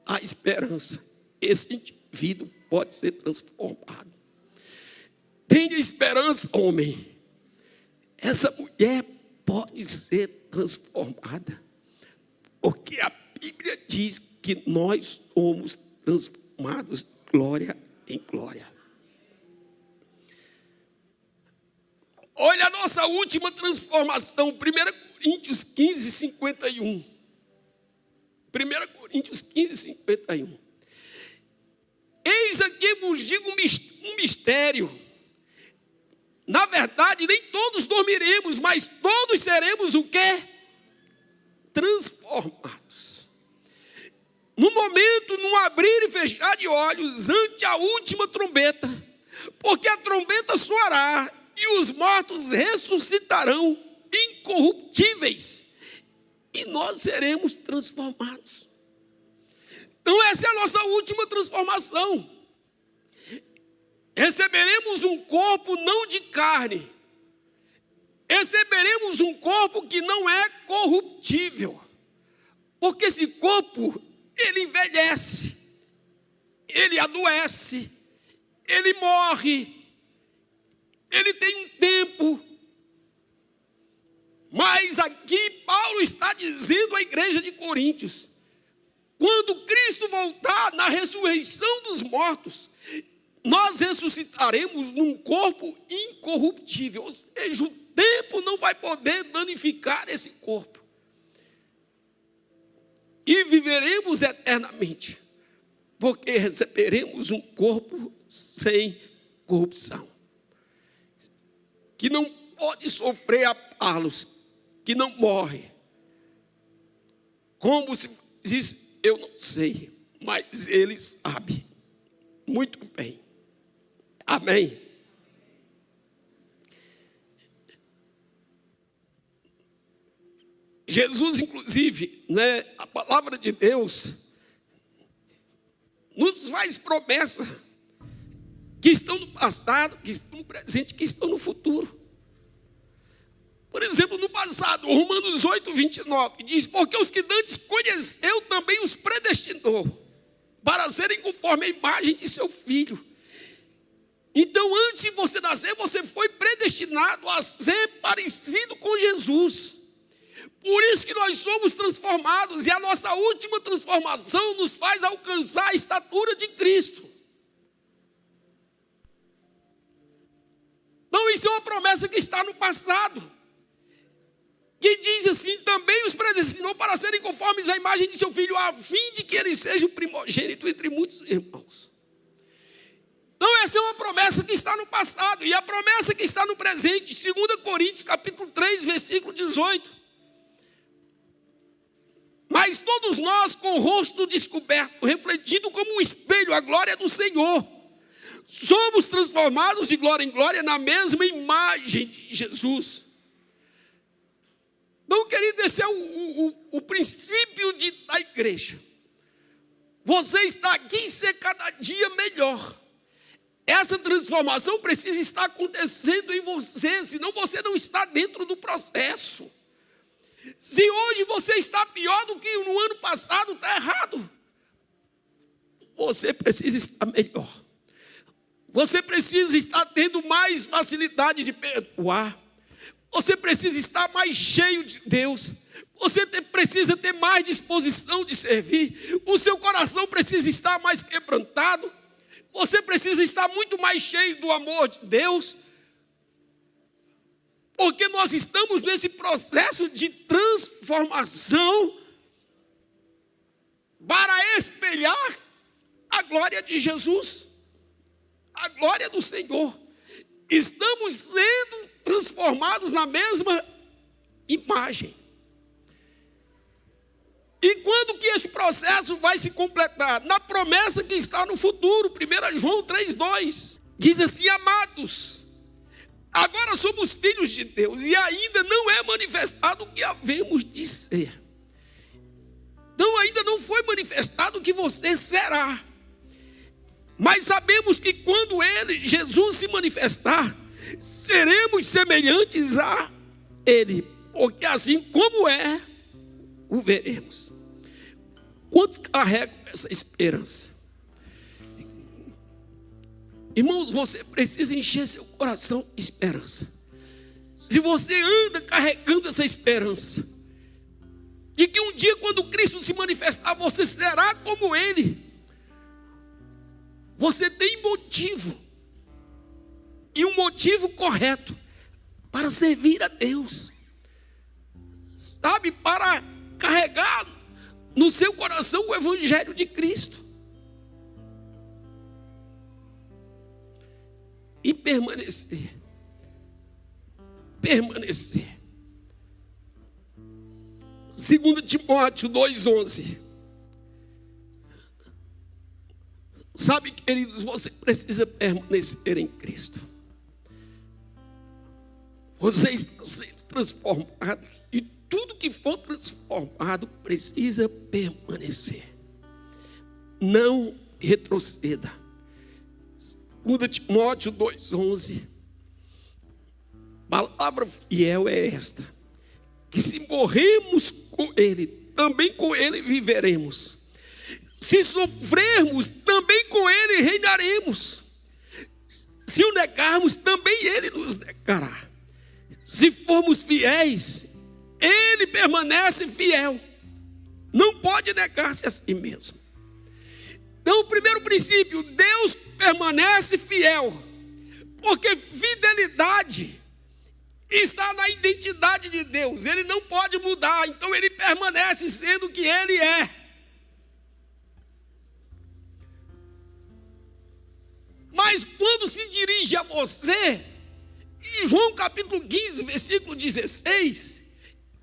Há esperança. Esse indivíduo pode ser transformado. Tenha esperança, homem. Essa mulher pode ser transformada. Porque a Bíblia diz que nós somos transformados de glória em glória. Olha a nossa última transformação, 1 Coríntios 15, 51. 1 Coríntios 15, 51. Eis aqui vos digo um mistério. Na verdade, nem todos dormiremos, mas todos seremos o quê? Transformados. No momento, num abrir e fechar de olhos, ante a última trombeta, porque a trombeta soará, e os mortos ressuscitarão incorruptíveis, e nós seremos transformados. Então essa é a nossa última transformação. Receberemos um corpo não de carne, receberemos um corpo que não é corruptível, porque esse corpo, ele envelhece, ele adoece, ele morre, ele tem um tempo. Mas aqui Paulo está dizendo à igreja de Coríntios: quando Cristo voltar na ressurreição dos mortos, nós ressuscitaremos num corpo incorruptível. Ou seja, o tempo não vai poder danificar esse corpo. E viveremos eternamente, porque receberemos um corpo sem corrupção, que não pode sofrer abalos, que não morre. Como se diz, eu não sei, mas ele sabe muito bem. Amém? Jesus, inclusive, né, a palavra de Deus nos faz promessa que estão no passado, que estão no presente, que estão no futuro. Por exemplo, no passado, Romanos 8, 29, diz: porque os que dantes conheceu também os predestinou para serem conforme a imagem de seu filho. Então, antes de você nascer, você foi predestinado a ser parecido com Jesus. Por isso que nós somos transformados, e a nossa última transformação nos faz alcançar a estatura de Cristo. Então, isso é uma promessa que está no passado, que diz assim: também os predestinou para serem conformes à imagem de seu filho, a fim de que ele seja o primogênito entre muitos irmãos. Então essa é uma promessa que está no passado, e a promessa que está no presente, 2 Coríntios capítulo 3, versículo 18. Mas todos nós, com o rosto descoberto, refletido como um espelho a glória do Senhor, somos transformados de glória em glória na mesma imagem de Jesus. Então, querido, esse é o princípio da igreja. Você está aqui e ser cada dia melhor. Essa transformação precisa estar acontecendo em você, senão você não está dentro do processo. Se hoje você está pior do que no ano passado, está errado. Você precisa estar melhor. Você precisa estar tendo mais facilidade de perdoar. Você precisa estar mais cheio de Deus. Você precisa ter mais disposição de servir. O seu coração precisa estar mais quebrantado. Você precisa estar muito mais cheio do amor de Deus. Porque nós estamos nesse processo de transformação para espelhar a glória de Jesus, a glória do Senhor. Estamos sendo transformados na mesma imagem. E quando que esse processo vai se completar? Na promessa que está no futuro. 1 João 3,2 diz assim: amados, agora somos filhos de Deus, e ainda não é manifestado o que havemos de ser. Então ainda não foi manifestado o que você será. Mas sabemos que quando ele, Jesus, se manifestar, seremos semelhantes a ele, porque assim como é, o veremos. Quantos carregam essa esperança? Irmãos, você precisa encher seu coração de esperança. Se você anda carregando essa esperança, de que um dia, quando Cristo se manifestar, você será como ele, você tem motivo, e um motivo correto, para servir a Deus, sabe, para carregar no seu coração o evangelho de Cristo. E permanecer. 2 Timóteo 2,11. Sabe, queridos, você precisa permanecer em Cristo. Você está sendo transformado, e tudo que for transformado precisa permanecer. Não retroceda. 2 Timóteo 2,11. A palavra fiel é esta: que se morrermos com ele, também com ele viveremos. Se sofrermos, também com ele reinaremos. Se o negarmos, também Ele nos negará. Se formos fiéis, Ele permanece fiel. Não pode negar-se a si mesmo. Então, o primeiro princípio, Deus permanece fiel. Porque fidelidade está na identidade de Deus. Ele não pode mudar, então Ele permanece sendo o que Ele é. Mas quando se dirige a você, em João capítulo 15, versículo 16,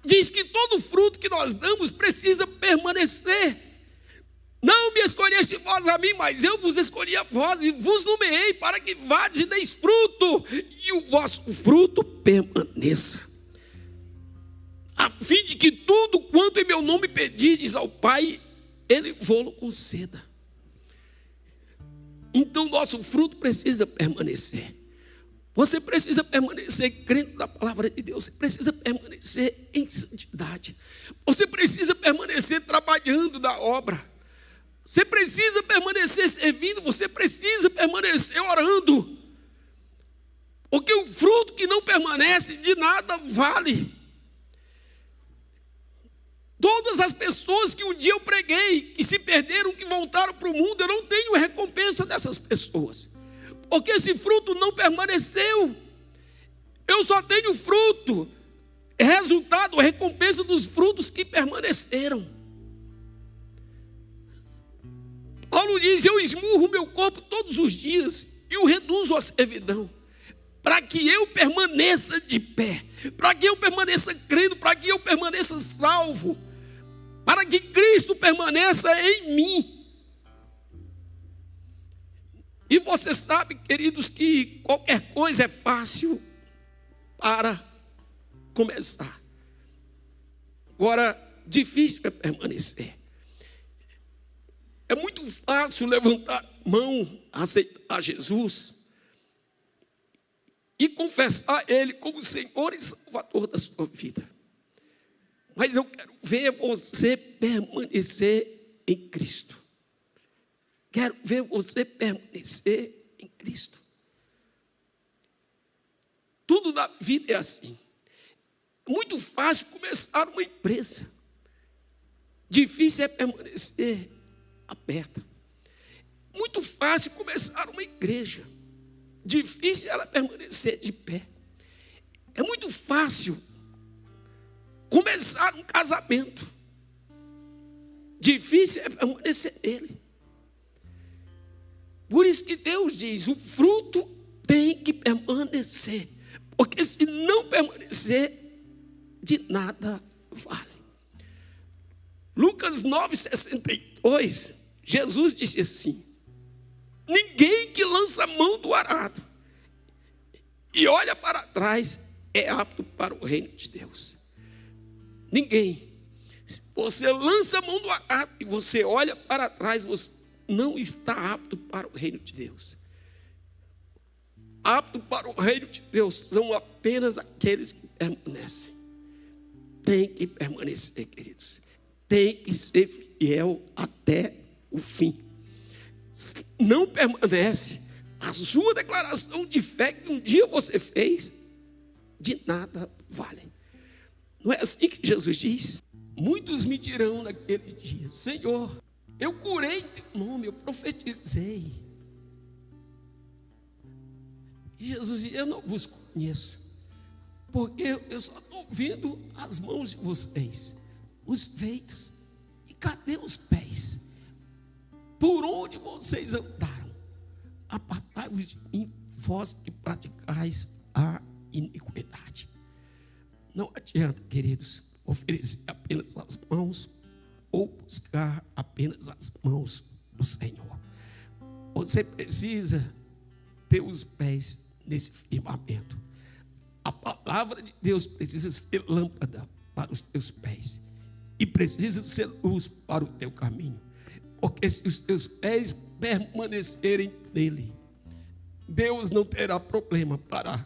diz que todo fruto que nós damos precisa permanecer. Não me escolheste vós a mim, mas eu vos escolhi a vós e vos nomeei para que vades e deis fruto, e o vosso fruto permaneça, a fim de que tudo quanto em meu nome pedirdes ao Pai, Ele vô-lo conceda. Então nosso fruto precisa permanecer. Você precisa permanecer crendo na palavra de Deus. Você precisa permanecer em santidade. Você precisa permanecer trabalhando na obra. Você precisa permanecer servindo. Você precisa permanecer orando. Porque o fruto que não permanece de nada vale. Todas as pessoas que um dia eu preguei, que se perderam, que voltaram para o mundo, eu não tenho recompensa dessas pessoas. Porque esse fruto não permaneceu. Eu só tenho fruto, resultado, recompensa dos frutos que permaneceram. Paulo diz: eu esmurro o meu corpo todos os dias e o reduzo à servidão, para que eu permaneça de pé, para que eu permaneça crendo, para que eu permaneça salvo, para que Cristo permaneça em mim. E você sabe, queridos, que qualquer coisa é fácil para começar. Agora, difícil é permanecer. É muito fácil levantar a mão, aceitar Jesus e confessar Ele como Senhor e Salvador da sua vida. Mas eu quero ver você permanecer em Cristo. Quero ver você permanecer em Cristo. Tudo na vida é assim. É muito fácil começar uma empresa. Difícil é permanecer aberta. Muito fácil começar uma igreja. Difícil é ela permanecer de pé. É muito fácil começar um casamento. Difícil é permanecer nele. Por isso que Deus diz: o fruto tem que permanecer. Porque se não permanecer, de nada vale. Lucas 9,62, Jesus disse assim: ninguém que lança a mão do arado e olha para trás é apto para o reino de Deus. Ninguém. Se você lança a mão do arado e você olha para trás, você não está apto para o reino de Deus. Apto para o reino de Deus são apenas aqueles que permanecem. Tem que permanecer, queridos. Tem que ser fiel até o fim. Se não permanece, a sua declaração de fé que um dia você fez, de nada vale. Não é assim que Jesus diz? Muitos me dirão naquele dia: Senhor, eu curei em teu nome, eu profetizei. E Jesus diz: eu não vos conheço, porque eu só estou vendo as mãos de vocês, os feitos. E cadê os pés? Por onde vocês andaram? Apartai-vos de mim, vós que praticais a iniquidade. Não adianta, queridos, oferecer apenas as mãos ou buscar apenas as mãos do Senhor. Você precisa ter os pés nesse firmamento. A palavra de Deus precisa ser lâmpada para os teus pés e precisa ser luz para o teu caminho. Porque se os teus pés permanecerem nele, Deus não terá problema para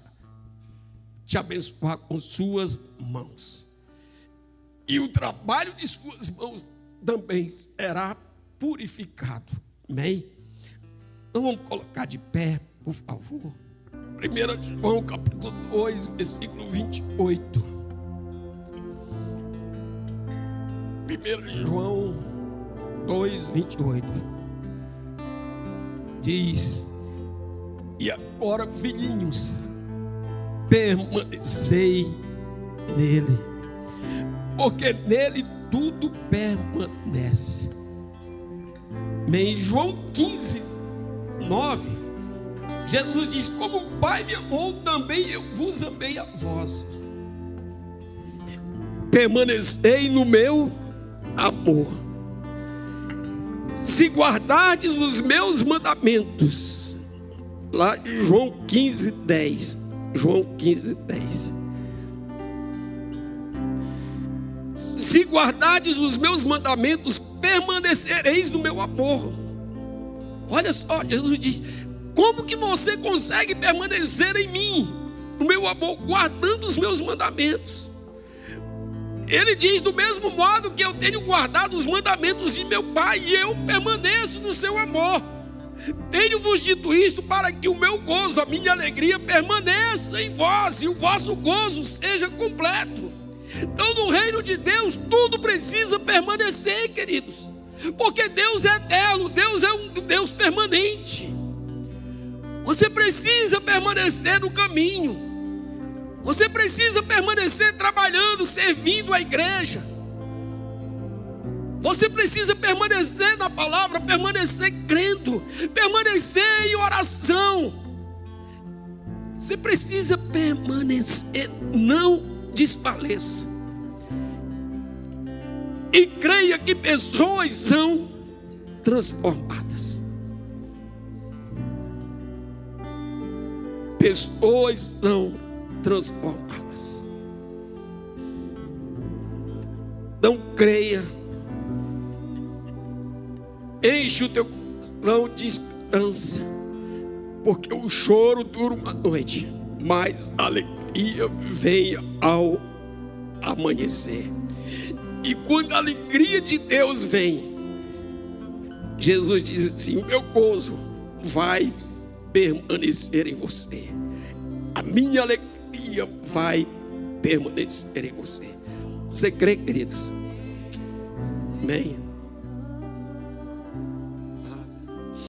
te abençoar com suas mãos. E o trabalho de suas mãos também será purificado. Amém? Então vamos colocar de pé, por favor. 1 João capítulo 2, versículo 28. 1 João 2, 28. Diz: e agora, filhinhos, permanecei nele, porque nele tudo permanece. Em João 15, 9, Jesus diz: como o Pai me amou, também eu vos amei a vós. Permanecei no meu amor. Se guardardes os meus mandamentos, lá em João 15, 10. João 15, 10. Se guardardes os meus mandamentos, permanecereis no meu amor. Olha só, Jesus diz: como que você consegue permanecer em mim, no meu amor, guardando os meus mandamentos? Ele diz: do mesmo modo que eu tenho guardado os mandamentos de meu Pai, e eu permaneço no seu amor. Tenho-vos dito isto para que o meu gozo, a minha alegria permaneça em vós, e o vosso gozo seja completo. Então, no reino de Deus, tudo precisa permanecer, queridos, porque Deus é eterno, Deus é um Deus permanente. Você precisa permanecer no caminho, você precisa permanecer trabalhando, servindo a igreja. Você precisa permanecer na palavra, permanecer crendo, permanecer em oração. Você precisa permanecer, não desfaleça. E creia que pessoas são transformadas. Pessoas são transformadas. Não creia. Enche o teu coração de esperança, porque o choro dura uma noite, mas a alegria vem ao amanhecer. E quando a alegria de Deus vem, Jesus diz assim: o meu gozo vai permanecer em você, a minha alegria vai permanecer em você. Você crê, queridos? Amém?